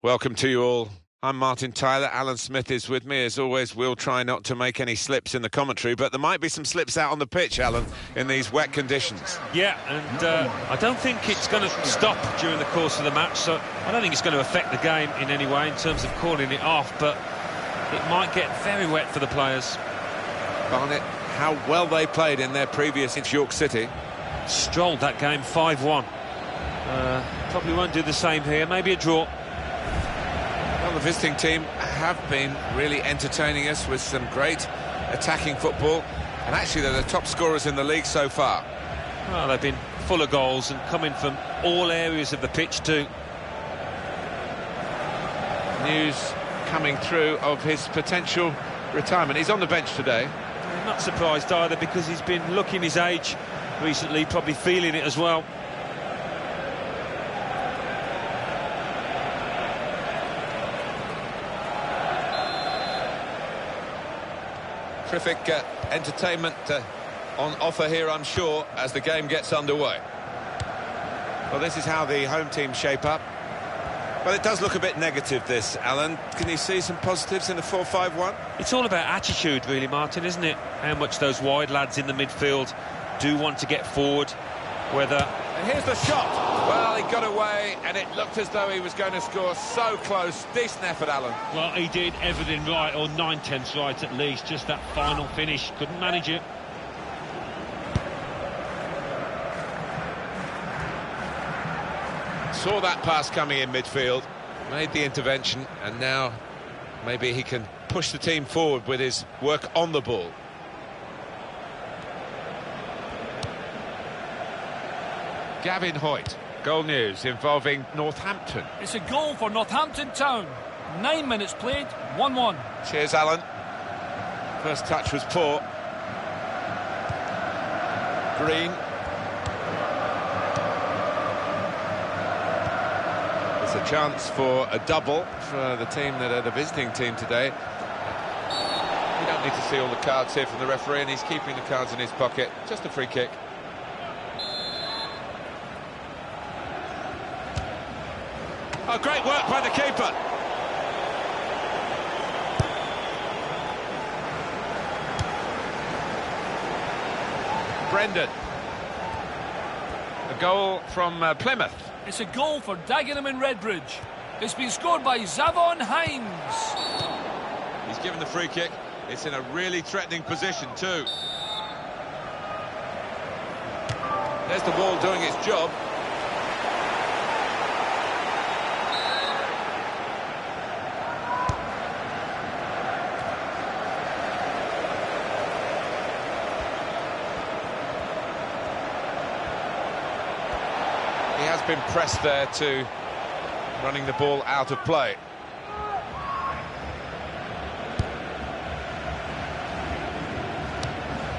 Welcome to you all. I'm Martin Tyler. Alan Smith is with me. As always, we'll try not to make any slips in the commentary, but there might be some slips out on the pitch, Alan, in these wet conditions. Yeah, and I don't think it's going to stop during the course of the match, so I don't think it's going to affect the game in any way in terms of calling it off, but it might get very wet for the players. Barnet, how well they played in their previous against York City. Strolled that game 5-1. Probably won't do the same here, maybe a draw. Well, the visiting team have been really entertaining us with some great attacking football, and actually they're the top scorers in the league so far. Well, they've been full of goals and coming from all areas of the pitch too. News coming through of his potential retirement. He's on the bench today. I'm not surprised either, because he's been looking his age recently, probably feeling it as well. Terrific entertainment on offer here, I'm sure, as the game gets underway. Well, this is how the home team shape up. Well, it does look a bit negative, this, Alan. Can you see some positives in the 4-5-1? It's all about attitude, really, Martin, isn't it? How much those wide lads in the midfield do want to get forward, whether... And here's the shot. Well, he got away, and it looked as though he was going to score. So close. Decent effort, Alan. Well, he did everything right, or 9/10 right at least. Just that final finish. Couldn't manage it. Saw that pass coming in midfield, made the intervention, and now maybe he can push the team forward with his work on the ball. Gavin Hoyt. Goal news involving Northampton. It's a goal for Northampton Town. 9 minutes played, 1-1. Cheers, Alan. First touch was poor. Green. It's a chance for a double for the team that are the visiting team today. You don't need to see all the cards here from the referee, and he's keeping the cards in his pocket. Just a free kick. Oh, great work by the keeper. Brendan. A goal from Plymouth. It's a goal for Dagenham and Redbridge. It's been scored by Zavon Hines. He's given the free kick. It's in a really threatening position too. There's the ball doing its job. He has been pressed there to running the ball out of play.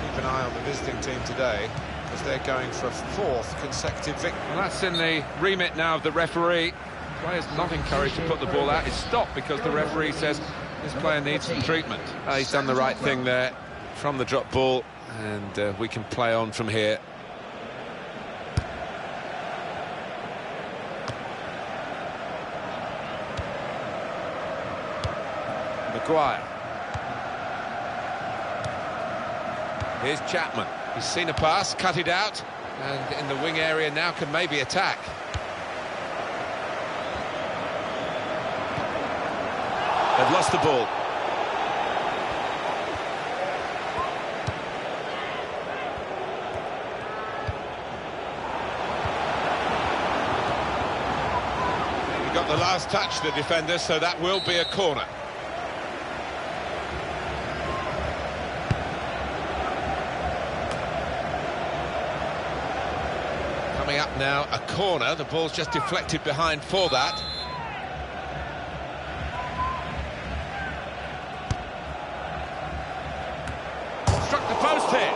Keep an eye on the visiting team today, as they're going for a fourth consecutive victory. Well, that's in the remit now of the referee. Players not encouraged to put the ball out. It's stopped because the referee says this player needs some treatment. He's done the right thing there from the drop ball, and we can play on from here. Maguire. Here's Chapman. He's seen a pass, cut it out, and in the wing area now can maybe attack. They've lost the ball. He got the last touch, the defender, so that will be a corner. Coming up now, a corner. The ball's just deflected behind for that. Struck the post here.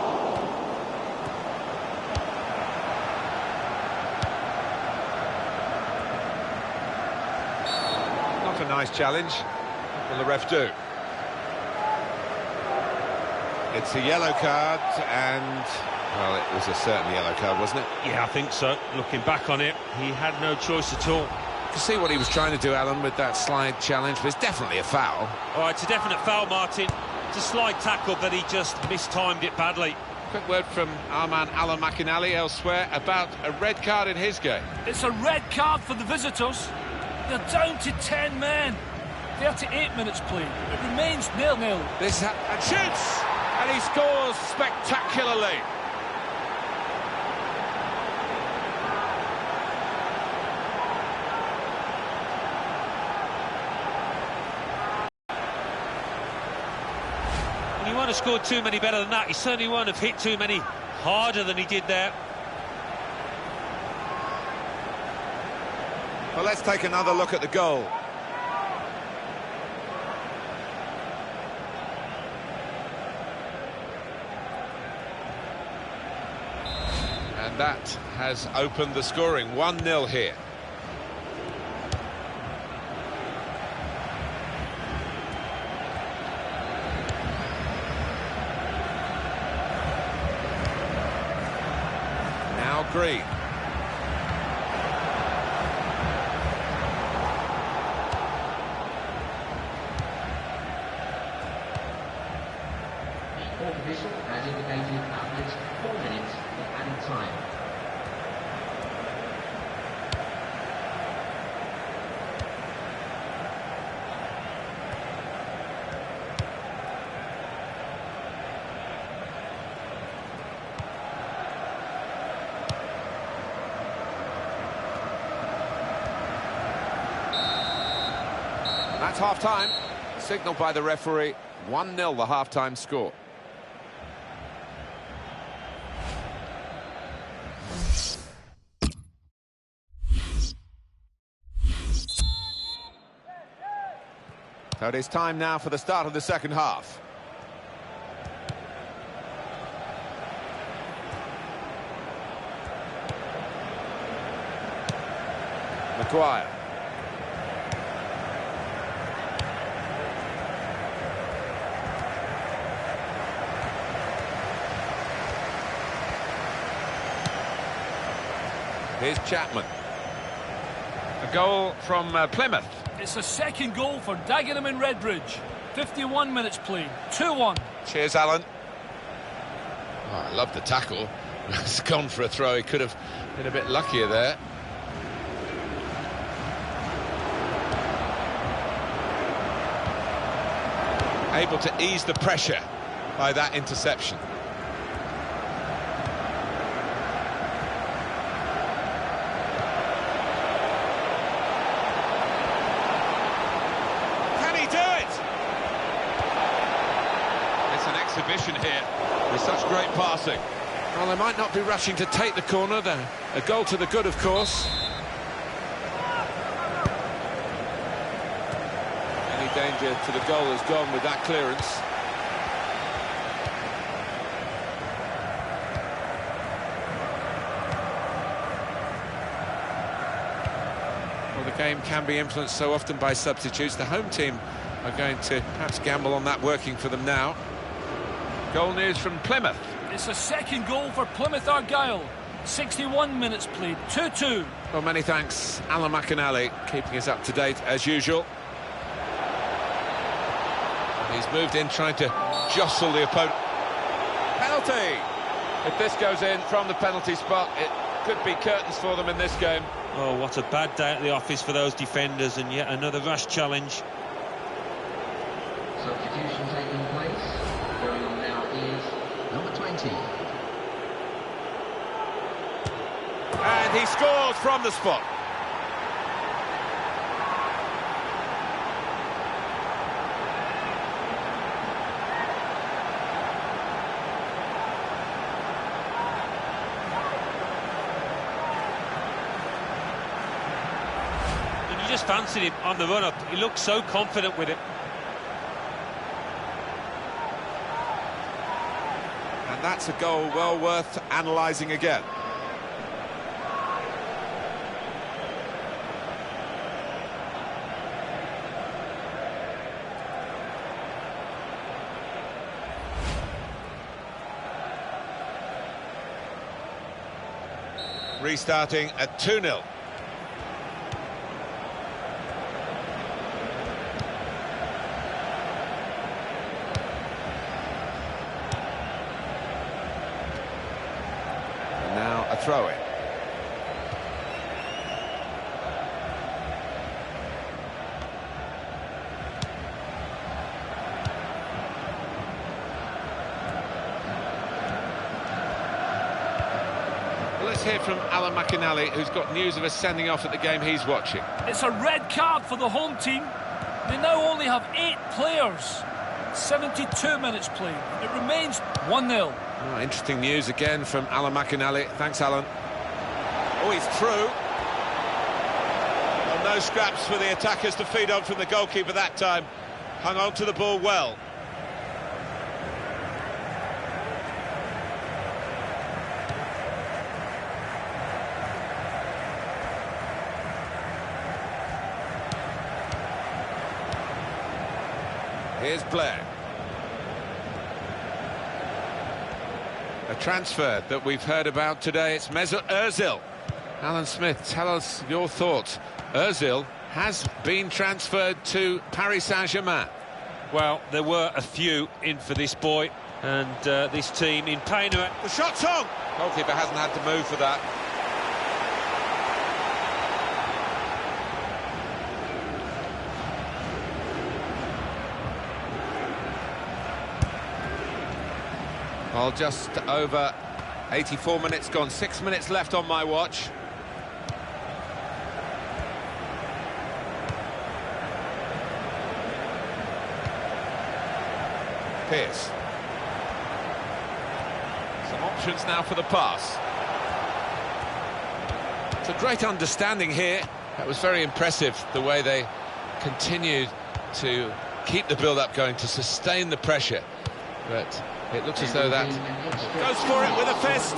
Not a nice challenge. What will the ref do? It's a yellow card, and Well, it was a certain yellow card, wasn't it? Yeah, I think so. Looking back on it, he had no choice at all. You can see what he was trying to do, Alan, with that slide challenge, but it's definitely a foul. All right, it's a definite foul, Martin. It's a slide tackle, but he just mistimed it badly. Quick word from our man Alan McInally elsewhere about a red card in his game. It's a red card for the visitors. They're down to 10 men. 38 minutes played. It remains 0-0. And shoots! And he scores spectacularly. He won't have scored too many better than that. He certainly won't have hit too many harder than he did there. Well, let's take another look at the goal. And that has opened the scoring. 1-0 here. Now Green. The court official has indicated at least 4 minutes of added time. That's half-time, signalled by the referee. 1-0 the half-time score. So it is time now for the start of the second half. Maguire. Here's Chapman. A goal from Plymouth. It's a second goal for Dagenham and Redbridge. 51 minutes played. 2-1. Cheers, Alan. Oh, I love the tackle. It's gone for a throw. He could have been a bit luckier there. Able to ease the pressure by that interception. Exhibition here with such great passing. Well, they might not be rushing to take the corner. A goal to the good, of course. Any danger to the goal has gone with that clearance. Well, the game can be influenced so often by substitutes. The home team are going to perhaps gamble on that working for them now. Goal news from Plymouth. It's a second goal for Plymouth Argyle. 61 minutes played. 2-2. Well, many thanks, Alan McInally, keeping us up to date as usual. He's moved in, trying to jostle the opponent. Penalty! If this goes in from the penalty spot, it could be curtains for them in this game. Oh, what a bad day at the office for those defenders, and yet another rash challenge. Substitution taking place. Going on now is number 20. And he scores from the spot. And you just fancied him on the run-up. He looked so confident with it. And that's a goal well worth analysing again. restarting at 2-0. And now a throw-in. Let's hear from Alan McInally, who's got news of us sending off at the game he's watching. It's a red card for the home team. They now only have 8 players. 72 minutes played. It remains 1-0. Oh, interesting news again from Alan McInally. Thanks, Alan. Oh, he's through. Well, no scraps for the attackers to feed on from the goalkeeper that time. Hung on to the ball well. Here's Blair. A transfer that we've heard about today, it's Mesut Ozil. Alan Smith, tell us your thoughts. Ozil has been transferred to Paris Saint-Germain. Well, there were a few in for this boy, and this team in pain. The shot's on! Goalkeeper hasn't had to move for that. Well, just over 84 minutes gone, 6 minutes left on my watch. Pierce. Some options now for the pass. It's a great understanding here. That was very impressive, the way they continued to keep the build-up going, to sustain the pressure. But it looks as though that goes for it with a fist.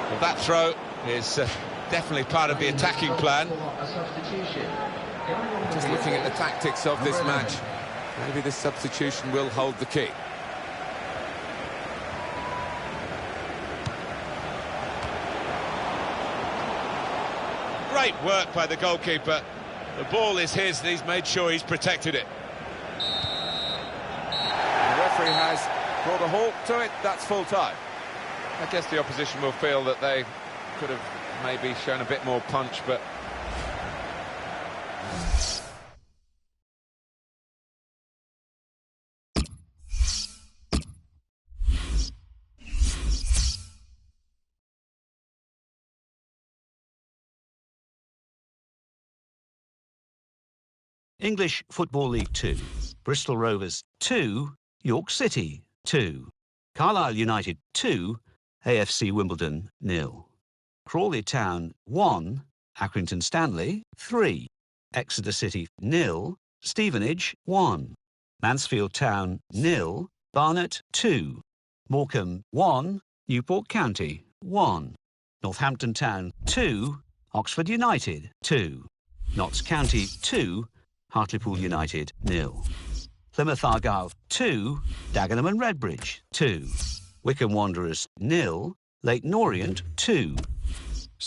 Well, that throw is definitely part of the attacking plan. Just looking at the tactics of this match, maybe this substitution will hold the key. Great work by the goalkeeper. The ball is his, and he's made sure he's protected it. The referee has brought a halt to it. That's full time. I guess the opposition will feel that they could have maybe shown a bit more punch, but English Football League 2. Bristol Rovers 2, York City 2. Carlisle United 2, AFC Wimbledon 0. Crawley Town 1, Accrington Stanley 3. Exeter City 0, Stevenage 1. Mansfield Town 0, Barnet 2. Morecambe 1, Newport County 1. Northampton Town 2, Oxford United 2. Notts County 2, Hartlepool United 0. Plymouth Argyle 2, Dagenham and Redbridge 2. Wycombe Wanderers 0, Leyton Orient 2.